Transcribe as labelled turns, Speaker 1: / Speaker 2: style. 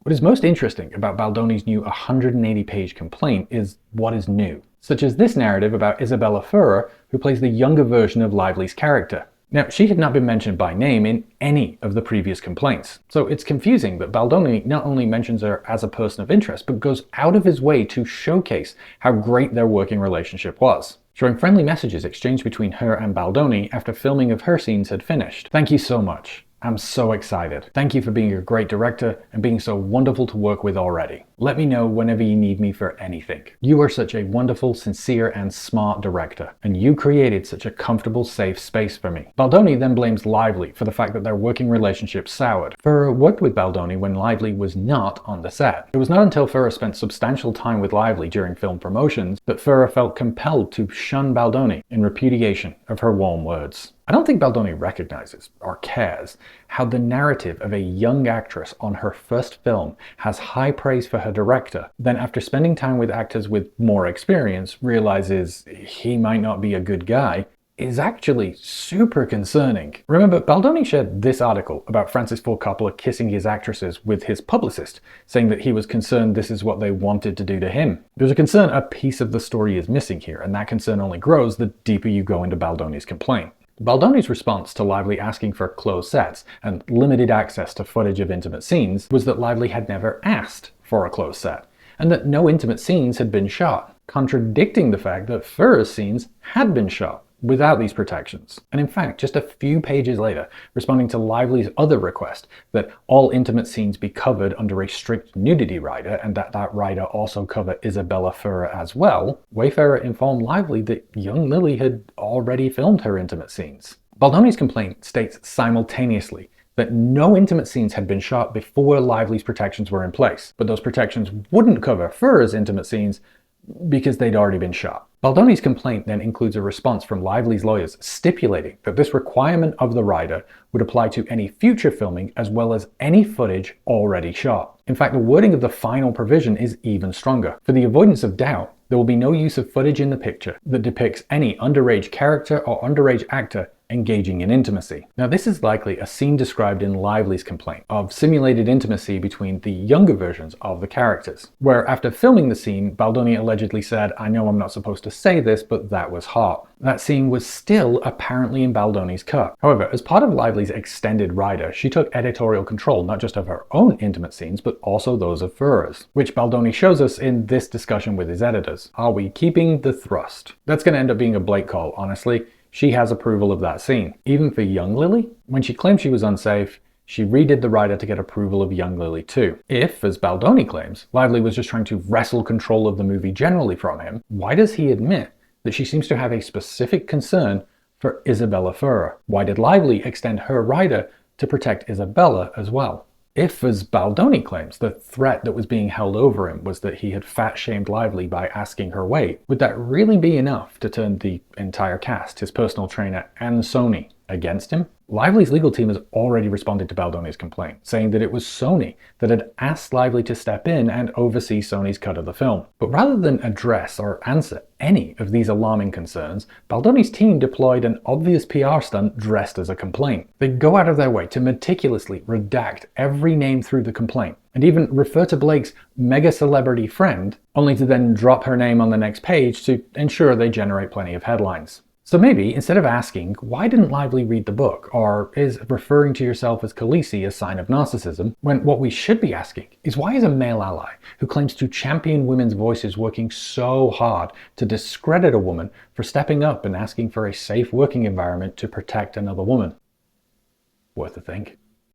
Speaker 1: What is most interesting about Baldoni's new 180-page complaint is what is new, such as this narrative about Isabela Ferrer, who plays the younger version of Lively's character. Now, she had not been mentioned by name in any of the previous complaints, so it's confusing that Baldoni not only mentions her as a person of interest, but goes out of his way to showcase how great their working relationship was, showing friendly messages exchanged between her and Baldoni after filming of her scenes had finished. Thank you so much. I'm so excited. Thank you for being a great director and being so wonderful to work with already. Let me know whenever you need me for anything. You are such a wonderful, sincere, and smart director, and you created such a comfortable, safe space for me. Baldoni then blames Lively for the fact that their working relationship soured. Ferrer worked with Baldoni when Lively was not on the set. It was not until Ferrer spent substantial time with Lively during film promotions that Ferrer felt compelled to shun Baldoni in repudiation of her warm words. I don't think Baldoni recognizes, or cares, how the narrative of a young actress on her first film has high praise for her director, then after spending time with actors with more experience realizes he might not be a good guy, is actually super concerning. Remember, Baldoni shared this article about Francis Ford Coppola kissing his actresses with his publicist, saying that he was concerned this is what they wanted to do to him. There's a concern a piece of the story is missing here, and that concern only grows the deeper you go into Baldoni's complaint. Baldoni's response to Lively asking for closed sets and limited access to footage of intimate scenes was that Lively had never asked for a closed set, and that no intimate scenes had been shot, contradicting the fact that Ferrer's scenes had been shot without these protections. And in fact, just a few pages later, responding to Lively's other request that all intimate scenes be covered under a strict nudity rider and that rider also cover Isabela Ferrer as well, Wayfarer informed Lively that young Lily had already filmed her intimate scenes. Baldoni's complaint states simultaneously that no intimate scenes had been shot before Lively's protections were in place, but those protections wouldn't cover Ferrer's intimate scenes because they'd already been shot. Baldoni's complaint then includes a response from Lively's lawyers stipulating that this requirement of the rider would apply to any future filming as well as any footage already shot. In fact, the wording of the final provision is even stronger. For the avoidance of doubt, there will be no use of footage in the picture that depicts any underage character or underage actor engaging in intimacy. Now, this is likely a scene described in Lively's complaint of simulated intimacy between the younger versions of the characters, where after filming the scene, Baldoni allegedly said, "I know I'm not supposed to say this, but that was hot." That scene was still apparently in Baldoni's cut. However, as part of Lively's extended rider, she took editorial control not just of her own intimate scenes, but also those of Ferrer's, which Baldoni shows us in this discussion with his editors. Are we keeping the thrust? That's going to end up being a Blake call, honestly. She has approval of that scene. Even for young Lily? When she claimed she was unsafe, she redid the rider to get approval of young Lily too. If, as Baldoni claims, Lively was just trying to wrestle control of the movie generally from him, why does he admit that she seems to have a specific concern for Isabela Ferrer? Why did Lively extend her rider to protect Isabela as well? If, as Baldoni claims, the threat that was being held over him was that he had fat-shamed Lively by asking her weight, would that really be enough to turn the entire cast, his personal trainer and Sony, against him? Lively's legal team has already responded to Baldoni's complaint, saying that it was Sony that had asked Lively to step in and oversee Sony's cut of the film. But rather than address or answer any of these alarming concerns, Baldoni's team deployed an obvious PR stunt dressed as a complaint. They go out of their way to meticulously redact every name through the complaint, and even refer to Blake's mega celebrity friend, only to then drop her name on the next page to ensure they generate plenty of headlines. So maybe, instead of asking, why didn't Lively read the book, or is referring to yourself as Khaleesi a sign of narcissism, when what we should be asking is why is a male ally who claims to champion women's voices working so hard to discredit a woman for stepping up and asking for a safe working environment to protect another woman? Worth a think.